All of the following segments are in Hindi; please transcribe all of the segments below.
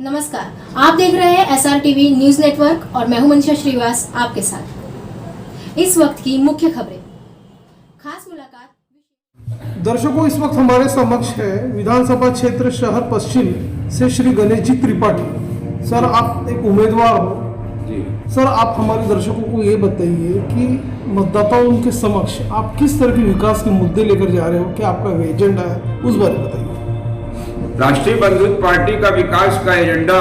नमस्कार, आप देख रहे हैं SR टीवी न्यूज नेटवर्क और मैं हूं मनीषा श्रीवास आपके साथ। इस वक्त की मुख्य खबरें, खास मुलाकात। दर्शकों, इस वक्त हमारे समक्ष है विधानसभा क्षेत्र शहर पश्चिम से श्री गणेश जी त्रिपाठी। सर, आप एक उम्मीदवार हो जी। सर, आप हमारे दर्शकों को ये बताइए कि मतदाताओं के समक्ष आप किस तरह के विकास के मुद्दे लेकर जा रहे हो, क्या आपका एजेंडा है, उस बारे में बताइए। राष्ट्रीय बंधुत्व पार्टी का विकास का एजेंडा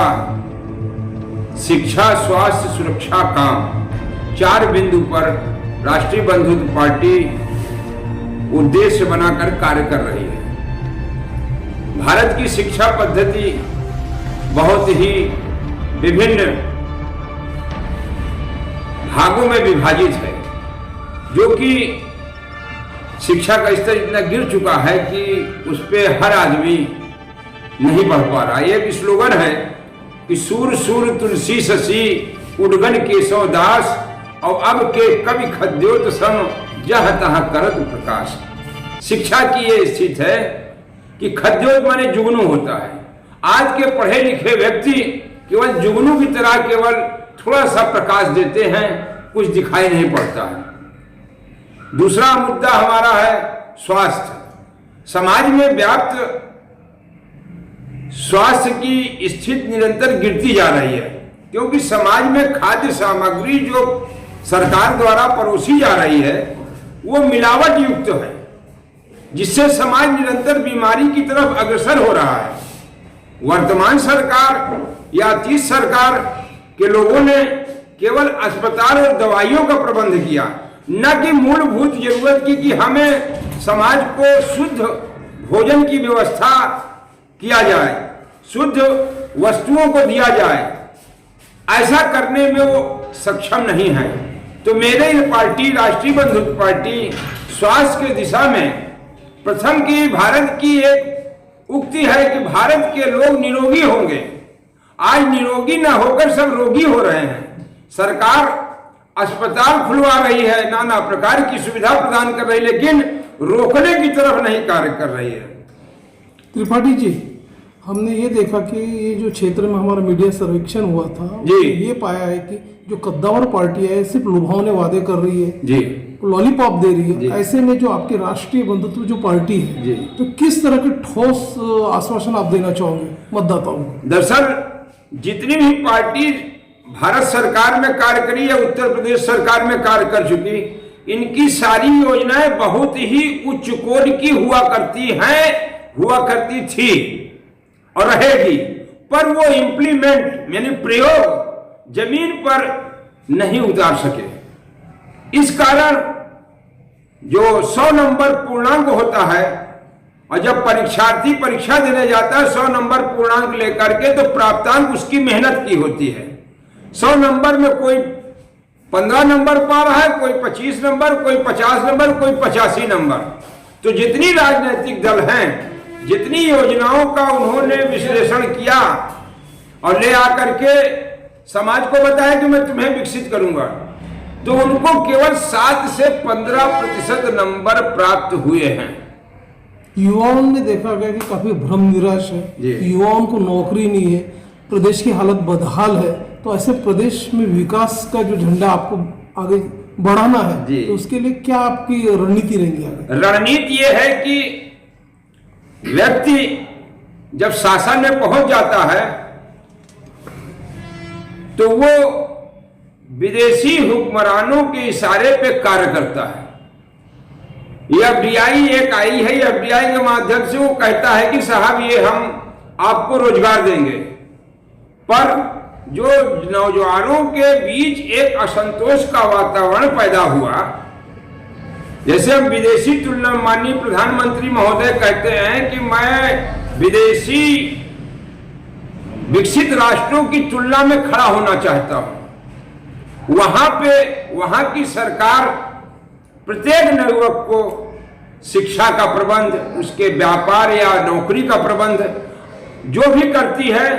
शिक्षा, स्वास्थ्य, सुरक्षा, काम, 4 बिंदु पर राष्ट्रीय बंधुत्व पार्टी उद्देश्य बनाकर कार्य कर रही है। भारत की शिक्षा पद्धति बहुत ही विभिन्न भागों में विभाजित है, जो कि शिक्षा का स्तर इतना गिर चुका है कि उस पे हर आदमी नहीं पढ़ पा रहा। एक स्लोगन है कि सूर सूर तुलसी शशि उडगन केशव दास और अब के कवि खद्योत सम जह तह करत प्रकाश। शिक्षा की ये स्थिति है कि खद्योत माने जुगनू होता है। आज के पढ़े लिखे व्यक्ति केवल जुगनू की तरह केवल थोड़ा सा प्रकाश देते हैं, कुछ दिखाई नहीं पड़ता है। दूसरा मुद्दा हमारा है स्वास्थ्य। समाज में व्याप्त स्वास्थ्य की स्थिति निरंतर गिरती जा रही है, क्योंकि समाज में खाद्य सामग्री जो सरकार द्वारा परोसी जा रही है वो मिलावट युक्त है, जिससे समाज निरंतर बीमारी की तरफ अग्रसर हो रहा है। वर्तमान सरकार या 30 सरकार के लोगों ने केवल अस्पताल और दवाइयों का प्रबंध किया, न कि मूलभूत जरूरत की कि हमें समाज को शुद्ध भोजन की व्यवस्था किया जाए, शुद्ध वस्तुओं को दिया जाए। ऐसा करने में वो सक्षम नहीं है। तो मेरे ये पार्टी राष्ट्रीय बंधुत्व पार्टी स्वास्थ्य के दिशा में प्रथम की भारत की एक उक्ति है कि भारत के लोग निरोगी होंगे। आज निरोगी न होकर सब रोगी हो रहे हैं। सरकार अस्पताल खुलवा रही है, नाना प्रकार की सुविधा प्रदान कर रही है, लेकिन रोकने की तरफ नहीं कार्य कर रही है। त्रिपाठी जी, हमने ये देखा कि ये जो क्षेत्र में हमारा मीडिया सर्वेक्षण हुआ था जी, ये पाया है कि जो कद्दावर पार्टी है सिर्फ लुभावने वादे कर रही है जी, लॉलीपॉप दे रही है। ऐसे में जो आपके राष्ट्रीय बंधुत्व जो पार्टी है जी, तो किस तरह के ठोस आश्वासन आप देना चाहोगे मतदाताओं को? दरअसल जितनी भी पार्टी भारत सरकार में कार्य करी या उत्तर प्रदेश सरकार में कार्य कर चुकी, इनकी सारी योजनाएं बहुत ही उच्च कोटि की हुआ करती थी और रहेगी, पर वो इम्प्लीमेंट यानी प्रयोग जमीन पर नहीं उतार सके। इस कारण जो 100 नंबर पूर्णांक होता है और जब परीक्षार्थी परीक्षा देने जाता है 100 नंबर पूर्णांक लेकर के, तो प्राप्तांक उसकी मेहनत की होती है। 100 नंबर में कोई 15 नंबर पा रहा है, कोई 25 नंबर, कोई 50 नंबर, कोई 85 नंबर। तो जितनी राजनीतिक दल हैं, जितनी योजनाओं का उन्होंने विश्लेषण किया और ले आकर के समाज को बताया कि मैं तुम्हें विकसित करूंगा, तो उनको केवल 7 से 15% नंबर प्राप्त हुए हैं। युवाओं में देखा गया कि काफी भ्रम निराश है, युवाओं को नौकरी नहीं है, प्रदेश की हालत बदहाल है। तो ऐसे प्रदेश में विकास का जो झंडा आपको आगे बढ़ाना है, तो उसके लिए क्या आपकी रणनीति रहेगी आगे? रणनीति ये है कि व्यक्ति जब शासन में पहुंच जाता है तो वो विदेशी हुक्मरानों के इशारे पे कार्य करता है। ये FDI एक आई है, FDI के माध्यम से वो कहता है कि साहब ये हम आपको रोजगार देंगे, पर जो नौजवानों के बीच एक असंतोष का वातावरण पैदा हुआ, जैसे हम विदेशी तुलना, माननीय प्रधानमंत्री महोदय कहते हैं कि मैं विदेशी विकसित राष्ट्रों की तुलना में खड़ा होना चाहता हूं। वहां की सरकार प्रत्येक नवयुवक को शिक्षा का प्रबंध, उसके व्यापार या नौकरी का प्रबंध जो भी करती है,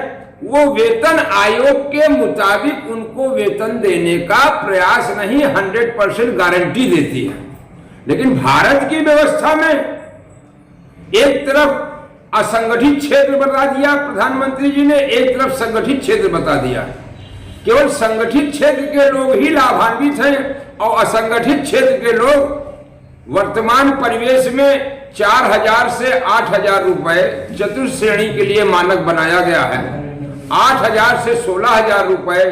वो वेतन आयोग के मुताबिक उनको वेतन देने का प्रयास नहीं, 100% गारंटी देती है। लेकिन भारत की व्यवस्था में एक तरफ असंगठित क्षेत्र बता दिया प्रधानमंत्री जी ने, एक तरफ संगठित क्षेत्र बता दिया। केवल संगठित क्षेत्र के लोग ही लाभान्वित हैं और असंगठित क्षेत्र के लोग वर्तमान परिवेश में 4,000 से 8,000 रुपए चतुर्थ श्रेणी के लिए मानक बनाया गया है, 8,000 से 16,000 रुपए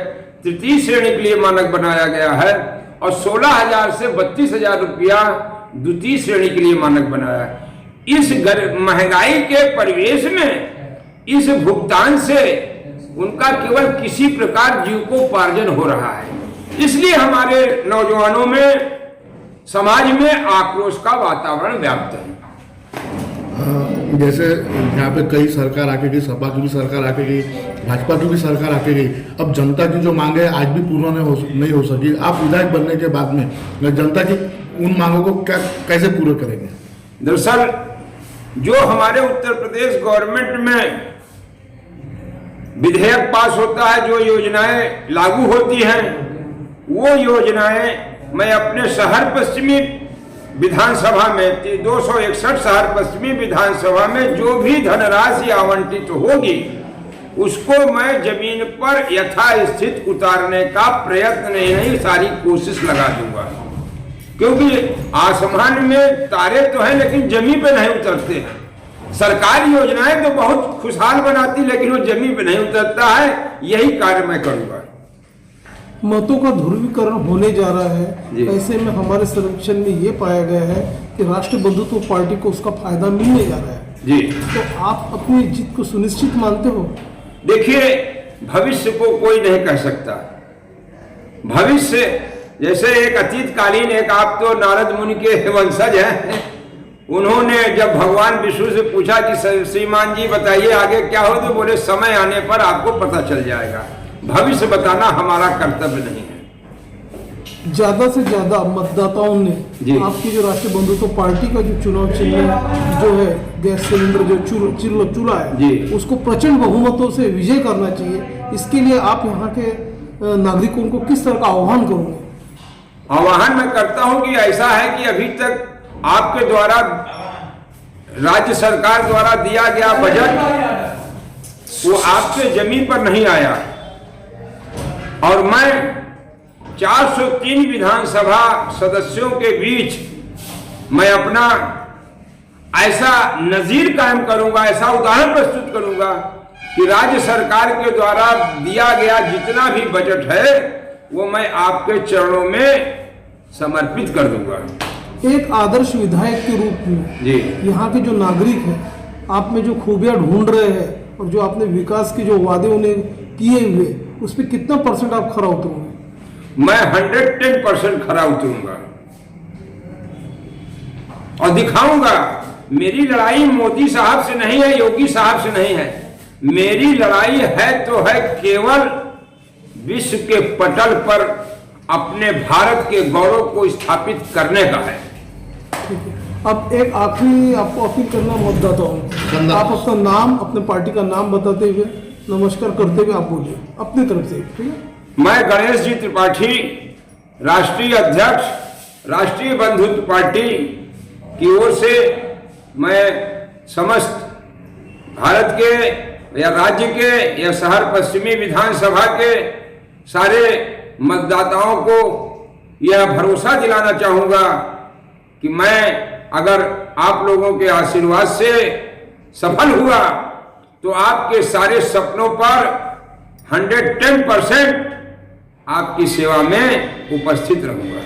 तृतीय श्रेणी के लिए मानक बनाया गया है और 16,000 से 32,000 रुपया द्वितीय श्रेणी के लिए मानक बनाया है। इस महंगाई के परिवेश में इस भुगतान से उनका केवल किसी प्रकार जीविकोपार्जन हो रहा है। इसलिए हमारे नौजवानों में, समाज में आक्रोश का वातावरण व्याप्त है। जैसे यहाँ पे कई सरकार आके गई, सपा की भी सरकार आके गई, भाजपा की भी सरकार आके गई, अब जनता की जो मांगे आज भी पूर्ण नहीं हो सकी। आप विधायक बनने के बाद में जनता की उन मांगों को कैसे पूरा करेंगे? दरअसल जो हमारे उत्तर प्रदेश गवर्नमेंट में विधेयक पास होता है, जो योजनाएं लागू होती हैं, वो योजनाएं मैं अपने शहर पश्चिमी विधानसभा में 261 शहर पश्चिमी विधानसभा में जो भी धनराशि आवंटित होगी उसको मैं जमीन पर यथास्थित उतारने का प्रयत्न नहीं सारी कोशिश लगा दूंगा, क्योंकि आसमान में तारे तो हैं लेकिन जमीन पे नहीं उतरते हैं। सरकारी योजनाएं तो बहुत खुशहाल बनाती लेकिन वो जमीन पे नहीं उतरता है। यही कार्य मैं करूंगा। मतों का ध्रुवीकरण होने जा रहा है, ऐसे में हमारे सर्वेक्षण में ये पाया गया है कि राष्ट्रीय बंधुत्व पार्टी को उसका फायदा मिलने जा रहा है जी। तो आप अपनी जीत को सुनिश्चित मानते हो? देखिए, भविष्य को कोई नहीं कह सकता। भविष्य जैसे एक अतीतकालीन, एक आप तो नारद मुनि के वंशज हैं, उन्होंने जब भगवान विष्णु से पूछा कि श्रीमान जी बताइए आगे क्या हो, तो बोले समय आने पर आपको पता चल जाएगा। भविष्य बताना हमारा कर्तव्य नहीं है। ज्यादा से ज्यादा मतदाताओं ने आपकी जो राष्ट्रीय बंधुत्व पार्टी का जो चुनाव चिन्ह जो है गैस सिलेंडर जो चूल्हा है उसको प्रचंड बहुमतों से विजय करना चाहिए। इसके लिए आप यहाँ के नागरिकों को किस तरह का आह्वान करोगे? आह्वान मैं करता हूं कि ऐसा है कि अभी तक आपके द्वारा राज्य सरकार द्वारा दिया गया बजट वो आपके जमीन पर नहीं आया और मैं 403 विधानसभा सदस्यों के बीच मैं अपना ऐसा नजीर कायम करूंगा, ऐसा उदाहरण प्रस्तुत करूंगा कि राज्य सरकार के द्वारा दिया गया जितना भी बजट है वो मैं आपके चरणों में समर्पित कर दूंगा। एक आदर्श विधायक के रूप में जी यहाँ के जो नागरिक हैं आप में जो खूबियां ढूंढ रहे हैं और जो आपने विकास के जो वादे उन्हें किए हुए उस पर कितना % आप खरा उतरोगे? मैं 110% खरा उतरूंगा और दिखाऊंगा। मेरी लड़ाई मोदी साहब से नहीं है, योगी साहब से नहीं है। मेरी लड़ाई है तो है केवल विश्व के पटल पर अपने भारत के गौरव को स्थापित करने का है। अब एक आखिरी आपको अपील करना मतदाताओं, आप अपना नाम, अपने पार्टी का नाम बताते हुए नमस्कार करते हुए आप बोलिए अपनी तरफ से। ठीक है। मैं गणेश जी त्रिपाठी, राष्ट्रीय अध्यक्ष राष्ट्रीय बंधुत्व पार्टी की ओर से मैं समस्त भारत के या राज्य के या शहर पश्चिमी विधानसभा के सारे मतदाताओं को यह भरोसा दिलाना चाहूंगा कि मैं अगर आप लोगों के आशीर्वाद से सफल हुआ तो आपके सारे सपनों पर 110% आपकी सेवा में उपस्थित रहूंगा।